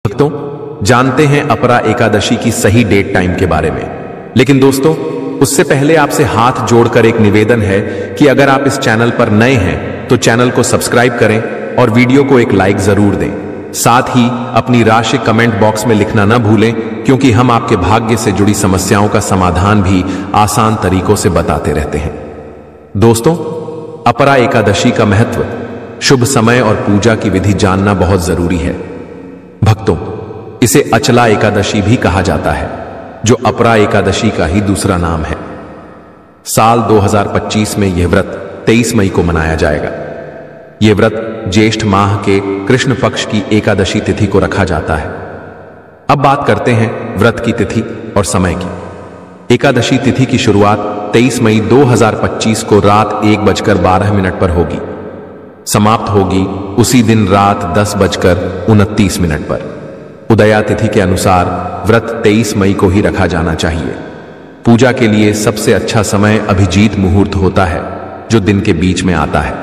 भक्तों, जानते हैं अपरा एकादशी की सही डेट टाइम के बारे में। लेकिन दोस्तों, उससे पहले आपसे हाथ जोड़कर एक निवेदन है कि अगर आप इस चैनल पर नए हैं तो चैनल को सब्सक्राइब करें और वीडियो को एक लाइक जरूर दें। साथ ही अपनी राशि कमेंट बॉक्स में लिखना न भूलें, क्योंकि हम आपके भाग्य से जुड़ी समस्याओं का समाधान भी आसान तरीकों से बताते रहते हैं। दोस्तों, अपरा एकादशी का महत्व, शुभ समय और पूजा की विधि जानना बहुत जरूरी है। भक्तों, इसे अचला एकादशी भी कहा जाता है, जो अपरा एकादशी का ही दूसरा नाम है। साल 2025 में यह व्रत 23 मई को मनाया जाएगा। यह व्रत ज्येष्ठ माह के कृष्ण पक्ष की एकादशी तिथि को रखा जाता है। अब बात करते हैं व्रत की तिथि और समय की। एकादशी तिथि की शुरुआत 23 मई 2025 को रात 1:12 पर होगी। समाप्त होगी उसी दिन रात 10:29 पर। उदया तिथि के अनुसार व्रत 23 मई को ही रखा जाना चाहिए। पूजा के लिए सबसे अच्छा समय अभिजीत मुहूर्त होता है, जो दिन के बीच में आता है।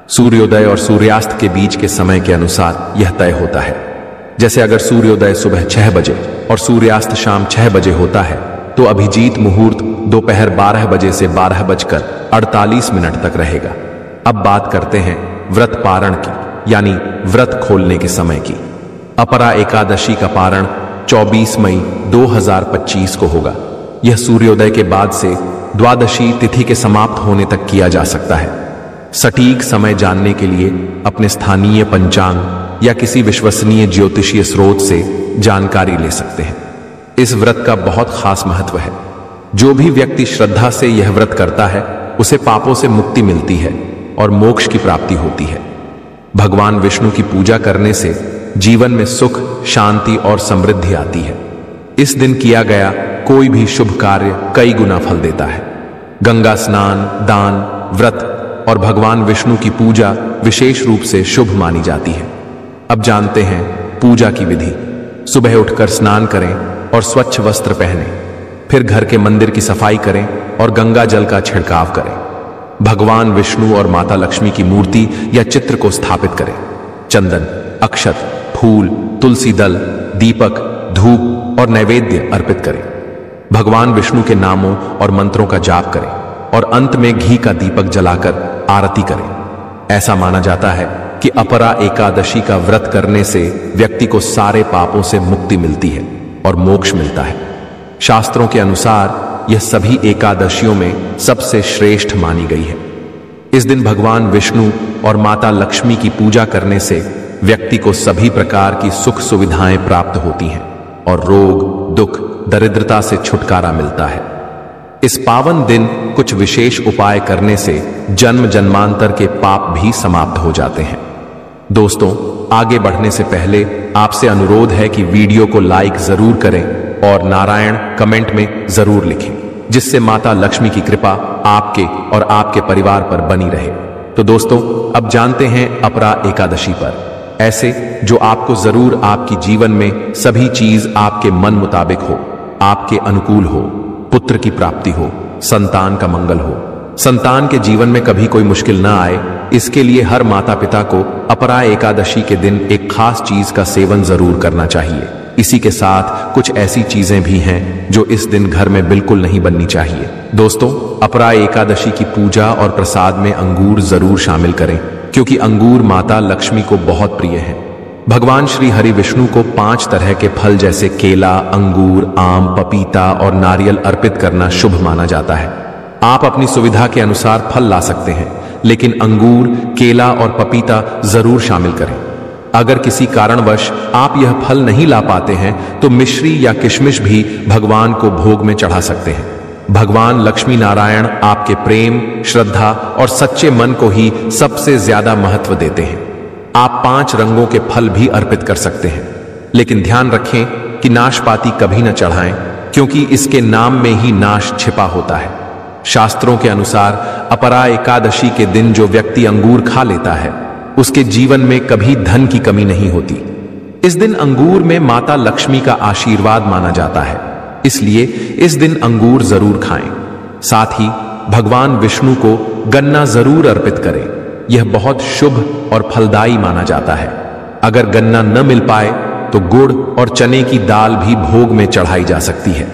सूर्योदय और सूर्यास्त के बीच के समय के अनुसार यह तय होता है। जैसे अगर सूर्योदय सुबह 6 बजे और सूर्यास्त शाम 6 बजे होता है, तो अभिजीत मुहूर्त दोपहर 12 बजे से 12:48 तक रहेगा। अब बात करते हैं व्रत पारण की, यानी व्रत खोलने के समय की। अपरा एकादशी का पारण 24 मई 2025 को होगा। यह सूर्योदय के बाद से द्वादशी तिथि के समाप्त होने तक किया जा सकता है। सटीक समय जानने के लिए अपने स्थानीय पंचांग या किसी विश्वसनीय ज्योतिषीय स्रोत से जानकारी ले सकते हैं। इस व्रत का बहुत खास महत्व है। जो भी व्यक्ति श्रद्धा से यह व्रत करता है, उसे पापों से मुक्ति मिलती है और मोक्ष की प्राप्ति होती है। भगवान विष्णु की पूजा करने से जीवन में सुख, शांति और समृद्धि आती है। इस दिन किया गया कोई भी शुभ कार्य कई गुना फल देता है। गंगा स्नान, दान, व्रत और भगवान विष्णु की पूजा विशेष रूप से शुभ मानी जाती है। अब जानते हैं पूजा की विधि। सुबह उठकर स्नान करें और स्वच्छ वस्त्र पहनें। फिर घर के मंदिर की सफाई करें और गंगा जल का छिड़काव करें। भगवान विष्णु और माता लक्ष्मी की मूर्ति या चित्र को स्थापित करें। चंदन, अक्षत, फूल, तुलसी दल, दीपक, धूप और नैवेद्य अर्पित करें। भगवान विष्णु के नामों और मंत्रों का जाप करें और अंत में घी का दीपक जलाकर आरती करें। ऐसा माना जाता है कि अपरा एकादशी का व्रत करने से व्यक्ति को सारे पापों से मुक्ति मिलती है और मोक्ष मिलता है। शास्त्रों के अनुसार यह सभी एकादशियों में सबसे श्रेष्ठ मानी गई है। इस दिन भगवान विष्णु और माता लक्ष्मी की पूजा करने से व्यक्ति को सभी प्रकार की सुख सुविधाएं प्राप्त होती हैं और रोग, दुख, दरिद्रता से छुटकारा मिलता है। इस पावन दिन कुछ विशेष उपाय करने से जन्म जन्मांतर के पाप भी समाप्त हो जाते हैं। दोस्तों, आगे बढ़ने से पहले आपसे अनुरोध है कि वीडियो को लाइक जरूर करें और नारायण कमेंट में जरूर लिखें, जिससे माता लक्ष्मी की कृपा आपके और आपके परिवार पर बनी रहे। तो दोस्तों, अब जानते हैं अपरा एकादशी पर ऐसे जो आपको जरूर आपकी जीवन में सभी चीज आपके मन मुताबिक हो, आपके अनुकूल हो, पुत्र की प्राप्ति हो, संतान का मंगल हो, संतान के जीवन में कभी कोई मुश्किल ना आए। इसके लिए हर माता पिता को अपरा एकादशी के दिन एक खास चीज का सेवन जरूर करना चाहिए। इसी के साथ कुछ ऐसी चीजें भी हैं जो इस दिन घर में बिल्कुल नहीं बननी चाहिए। दोस्तों, अपरा एकादशी की पूजा और प्रसाद में अंगूर जरूर शामिल करें, क्योंकि अंगूर माता लक्ष्मी को बहुत प्रिय है। भगवान श्री हरि विष्णु को 5 तरह के फल जैसे केला, अंगूर, आम, पपीता और नारियल अर्पित करना शुभ माना जाता है। आप अपनी सुविधा के अनुसार फल ला सकते हैं, लेकिन अंगूर, केला और पपीता जरूर शामिल करें। अगर किसी कारणवश आप यह फल नहीं ला पाते हैं, तो मिश्री या किशमिश भी भगवान को भोग में चढ़ा सकते हैं। भगवान लक्ष्मी नारायण आपके प्रेम, श्रद्धा और सच्चे मन को ही सबसे ज्यादा महत्व देते हैं। आप 5 रंगों के फल भी अर्पित कर सकते हैं, लेकिन ध्यान रखें कि नाशपाती कभी न चढ़ाएं, क्योंकि इसके नाम में ही नाश छिपा होता है। शास्त्रों के अनुसार अपरा एकादशी के दिन जो व्यक्ति अंगूर खा लेता है, उसके जीवन में कभी धन की कमी नहीं होती। इस दिन अंगूर में माता लक्ष्मी का आशीर्वाद माना जाता है, इसलिए इस दिन अंगूर जरूर खाएं। साथ ही भगवान विष्णु को गन्ना जरूर अर्पित करें। यह बहुत शुभ और फलदायी माना जाता है। अगर गन्ना न मिल पाए तो गुड़ और चने की दाल भी भोग में चढ़ाई जा सकती है।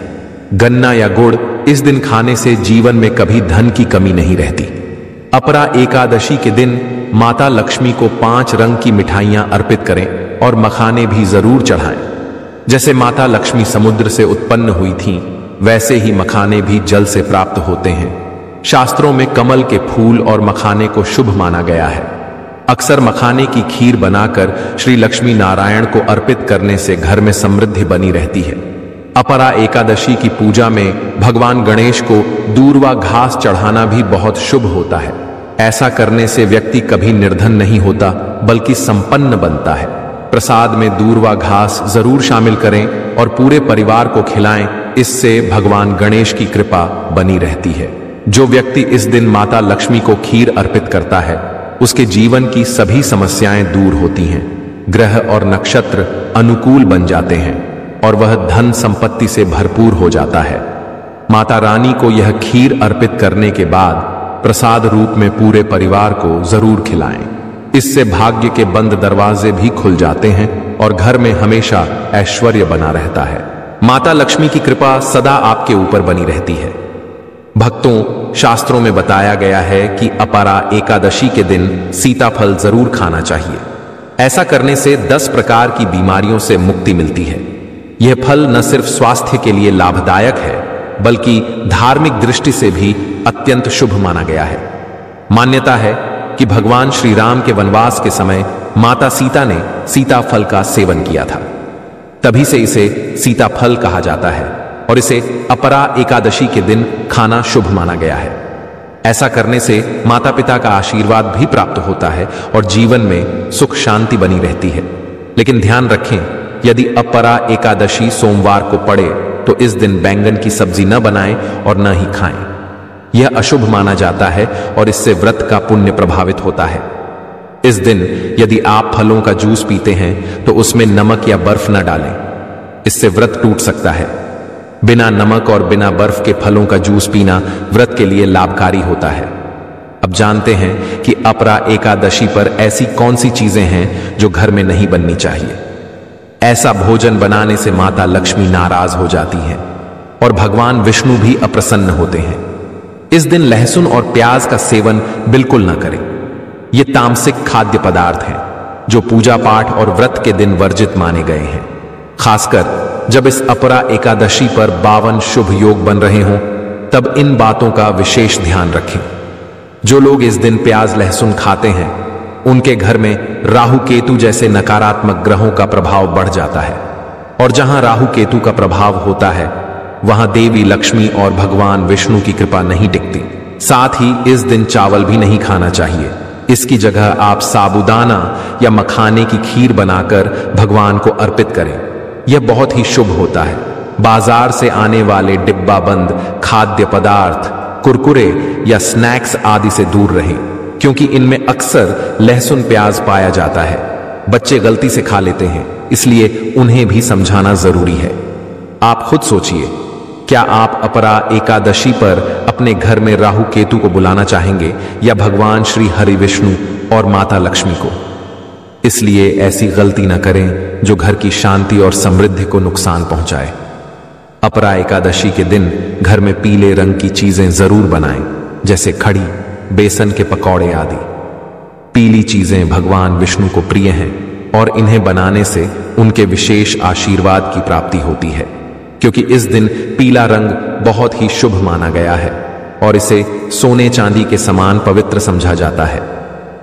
गन्ना या गुड़ इस दिन खाने से जीवन में कभी धन की कमी नहीं रहती। अपरा एकादशी के दिन माता लक्ष्मी को 5 रंग की मिठाइयां अर्पित करें और मखाने भी जरूर चढ़ाएं। जैसे माता लक्ष्मी समुद्र से उत्पन्न हुई थीं, वैसे ही मखाने भी जल से प्राप्त होते हैं। शास्त्रों में कमल के फूल और मखाने को शुभ माना गया है। अक्सर मखाने की खीर बनाकर श्री लक्ष्मी नारायण को अर्पित करने से घर में समृद्धि बनी रहती है। अपरा एकादशी की पूजा में भगवान गणेश को दूर्वा घास चढ़ाना भी बहुत शुभ होता है। ऐसा करने से व्यक्ति कभी निर्धन नहीं होता, बल्कि संपन्न बनता है। प्रसाद में दूर्वा घास जरूर शामिल करें और पूरे परिवार को खिलाएं, इससे भगवान गणेश की कृपा बनी रहती है। जो व्यक्ति इस दिन माता लक्ष्मी को खीर अर्पित करता है, उसके जीवन की सभी समस्याएं दूर होती हैं, ग्रह और नक्षत्र अनुकूल बन जाते हैं और वह धन संपत्ति से भरपूर हो जाता है। माता रानी को यह खीर अर्पित करने के बाद प्रसाद रूप में पूरे परिवार को जरूर खिलाएं। इससे भाग्य के बंद दरवाजे भी खुल जाते हैं और घर में हमेशा ऐश्वर्य बना रहता है। माता लक्ष्मी की कृपा सदा आपके ऊपर बनी रहती है। भक्तों, शास्त्रों में बताया गया है कि अपरा एकादशी के दिन सीताफल जरूर खाना चाहिए। ऐसा करने से 10 प्रकार की बीमारियों से मुक्ति मिलती है। यह फल न सिर्फ स्वास्थ्य के लिए लाभदायक है, बल्कि धार्मिक दृष्टि से भी अत्यंत शुभ माना गया है। मान्यता है कि भगवान श्री राम के वनवास के समय माता सीता ने सीताफल का सेवन किया था, तभी से इसे सीताफल कहा जाता है और इसे अपरा एकादशी के दिन खाना शुभ माना गया है। ऐसा करने से माता पिता का आशीर्वाद भी प्राप्त होता है और जीवन में सुख शांति बनी रहती है। लेकिन ध्यान रखें, यदि अपरा एकादशी सोमवार को पड़े तो इस दिन बैंगन की सब्जी न बनाएं और न ही खाएं। यह अशुभ माना जाता है और इससे व्रत का पुण्य प्रभावित होता है। इस दिन यदि आप फलों का जूस पीते हैं तो उसमें नमक या बर्फ न डालें, इससे व्रत टूट सकता है। बिना नमक और बिना बर्फ के फलों का जूस पीना व्रत के लिए लाभकारी होता है। अब जानते हैं कि अपरा एकादशी पर ऐसी कौन सी चीजें हैं जो घर में नहीं बननी चाहिए। ऐसा भोजन बनाने से माता लक्ष्मी नाराज हो जाती हैं और भगवान विष्णु भी अप्रसन्न होते हैं। इस दिन लहसुन और प्याज का सेवन बिल्कुल न करें। ये तामसिक खाद्य पदार्थ हैं जो पूजा पाठ और व्रत के दिन वर्जित माने गए हैं। खासकर जब इस अपरा एकादशी पर 52 शुभ योग बन रहे हों, तब इन बातों का विशेष ध्यान रखें। जो लोग इस दिन प्याज लहसुन खाते हैं, उनके घर में राहु केतु जैसे नकारात्मक ग्रहों का प्रभाव बढ़ जाता है और जहां राहु केतु का प्रभाव होता है, वहां देवी लक्ष्मी और भगवान विष्णु की कृपा नहीं टिकती। साथ ही इस दिन चावल भी नहीं खाना चाहिए। इसकी जगह आप साबूदाना या मखाने की खीर बनाकर भगवान को अर्पित करें। यह बहुत ही शुभ होता है। बाजार से आने वाले डिब्बा बंद खाद्य पदार्थ, कुरकुरे या स्नैक्स आदि से दूर रहें, क्योंकि इनमें अक्सर लहसुन प्याज पाया जाता है। बच्चे गलती से खा लेते हैं, इसलिए उन्हें भी समझाना जरूरी है। आप खुद सोचिए, क्या आप अपरा एकादशी पर अपने घर में राहु केतु को बुलाना चाहेंगे या भगवान श्री हरि विष्णु और माता लक्ष्मी को? इसलिए ऐसी गलती न करें जो घर की शांति और समृद्धि को नुकसान पहुंचाए। अपरा एकादशी के दिन घर में पीले रंग की चीजें जरूर बनाएं, जैसे खड़ी, बेसन के पकौड़े आदि। पीली चीजें भगवान विष्णु को प्रिय हैं और इन्हें बनाने से उनके विशेष आशीर्वाद की प्राप्ति होती है, क्योंकि इस दिन पीला रंग बहुत ही शुभ माना गया है और इसे सोने चांदी के समान पवित्र समझा जाता है।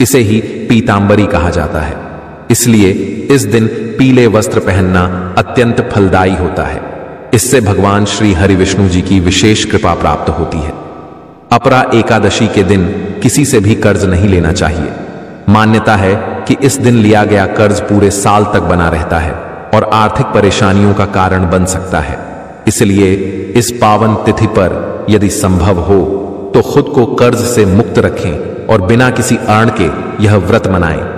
इसे ही पीतांबरी कहा जाता है। इसलिए इस दिन पीले वस्त्र पहनना अत्यंत फलदायी होता है। इससे भगवान श्री हरि विष्णु जी की विशेष कृपा प्राप्त होती है। अपरा एकादशी के दिन किसी से भी कर्ज नहीं लेना चाहिए। मान्यता है कि इस दिन लिया गया कर्ज पूरे साल तक बना रहता है और आर्थिक परेशानियों का कारण बन सकता है। इसलिए इस पावन तिथि पर यदि संभव हो तो खुद को कर्ज से मुक्त रखें और बिना किसी अर्ण के यह व्रत मनाएं।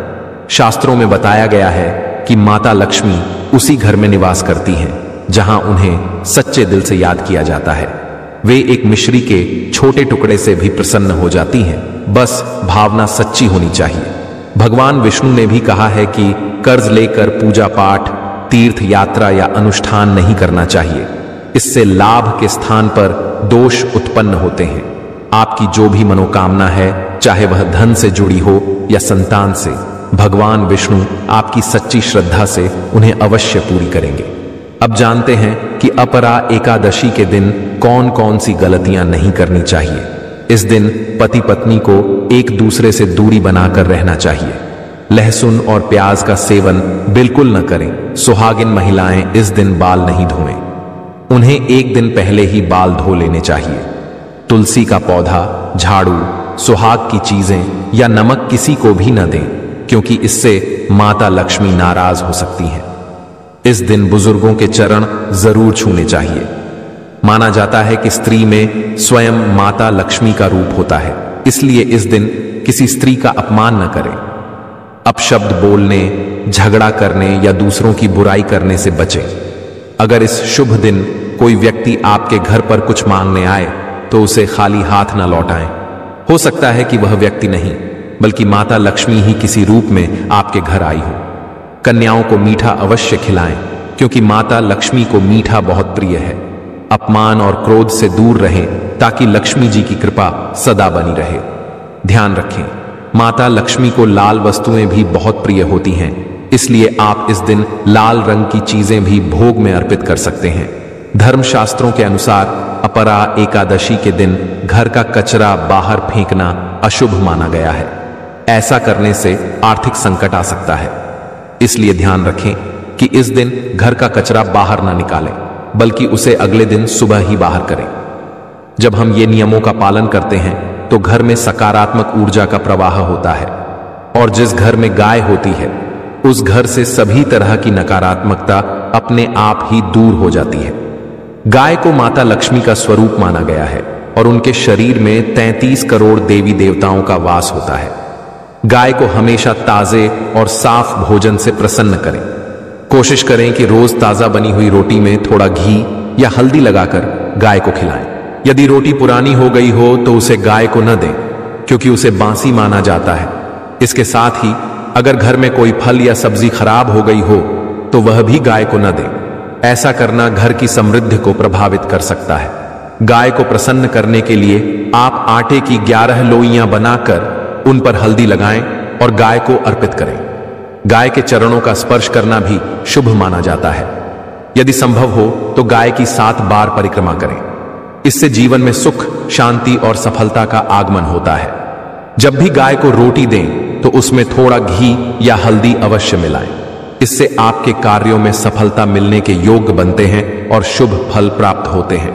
शास्त्रों में बताया गया है कि माता लक्ष्मी उसी घर में निवास करती हैं जहां उन्हें सच्चे दिल से याद किया जाता है। वे एक मिश्री के छोटे टुकड़े से भी प्रसन्न हो जाती हैं, बस भावना सच्ची होनी चाहिए। भगवान विष्णु ने भी कहा है कि कर्ज लेकर पूजा पाठ तीर्थ यात्रा या अनुष्ठान नहीं करना चाहिए। इससे लाभ के स्थान पर दोष उत्पन्न होते हैं। आपकी जो भी मनोकामना है, चाहे वह धन से जुड़ी हो या संतान से, भगवान विष्णु आपकी सच्ची श्रद्धा से उन्हें अवश्य पूरी करेंगे। अब जानते हैं कि अपरा एकादशी के दिन कौन कौन सी गलतियां नहीं करनी चाहिए। इस दिन पति पत्नी को एक दूसरे से दूरी बनाकर रहना चाहिए। लहसुन और प्याज का सेवन बिल्कुल न करें। सुहागिन महिलाएं इस दिन बाल नहीं धोएं। उन्हें एक दिन पहले ही बाल धो लेने चाहिए। तुलसी का पौधा, झाड़ू, सुहाग की चीजें या नमक किसी को भी न दें, क्योंकि इससे माता लक्ष्मी नाराज हो सकती हैं। इस दिन बुजुर्गों के चरण जरूर छूने चाहिए। माना जाता है कि स्त्री में स्वयं माता लक्ष्मी का रूप होता है, इसलिए इस दिन किसी स्त्री का अपमान न करें। अपशब्द बोलने, झगड़ा करने या दूसरों की बुराई करने से बचें। अगर इस शुभ दिन कोई व्यक्ति आपके घर पर कुछ मांगने आए तो उसे खाली हाथ न लौटाएं। हो सकता है कि वह व्यक्ति नहीं बल्कि माता लक्ष्मी ही किसी रूप में आपके घर आई हो। कन्याओं को मीठा अवश्य खिलाएं, क्योंकि माता लक्ष्मी को मीठा बहुत प्रिय है। अपमान और क्रोध से दूर रहें ताकि लक्ष्मी जी की कृपा सदा बनी रहे। ध्यान रखें, माता लक्ष्मी को लाल वस्तुएं भी बहुत प्रिय होती हैं, इसलिए आप इस दिन लाल रंग की चीजें भी भोग में अर्पित कर सकते हैं। धर्मशास्त्रों के अनुसार अपरा एकादशी के दिन घर का कचरा बाहर फेंकना अशुभ माना गया है। ऐसा करने से आर्थिक संकट आ सकता है, इसलिए ध्यान रखें कि इस दिन घर का कचरा बाहर ना निकालें, बल्कि उसे अगले दिन सुबह ही बाहर करें। जब हम ये नियमों का पालन करते हैं तो घर में सकारात्मक ऊर्जा का प्रवाह होता है, और जिस घर में गाय होती है उस घर से सभी तरह की नकारात्मकता अपने आप ही दूर हो जाती है। गाय को माता लक्ष्मी का स्वरूप माना गया है और उनके शरीर में 33 करोड़ देवी देवताओं का वास होता है। गाय को हमेशा ताजे और साफ भोजन से प्रसन्न करें। कोशिश करें कि रोज ताजा बनी हुई रोटी में थोड़ा घी या हल्दी लगाकर गाय को खिलाएं। यदि रोटी पुरानी हो गई हो तो उसे गाय को न दें, क्योंकि उसे बासी माना जाता है। इसके साथ ही अगर घर में कोई फल या सब्जी खराब हो गई हो तो वह भी गाय को न दें। ऐसा करना घर की समृद्धि को प्रभावित कर सकता है। गाय को प्रसन्न करने के लिए आप आटे की 11 लोइयां बनाकर उन पर हल्दी लगाएं और गाय को अर्पित करें। गाय के चरणों का स्पर्श करना भी शुभ माना जाता है। यदि संभव हो तो गाय की 7 बार परिक्रमा करें। इससे जीवन में सुख, शांति और सफलता का आगमन होता है। जब भी गाय को रोटी दें तो उसमें थोड़ा घी या हल्दी अवश्य मिलाएं। इससे आपके कार्यों में सफलता मिलने के योग्य बनते हैं और शुभ फल प्राप्त होते हैं।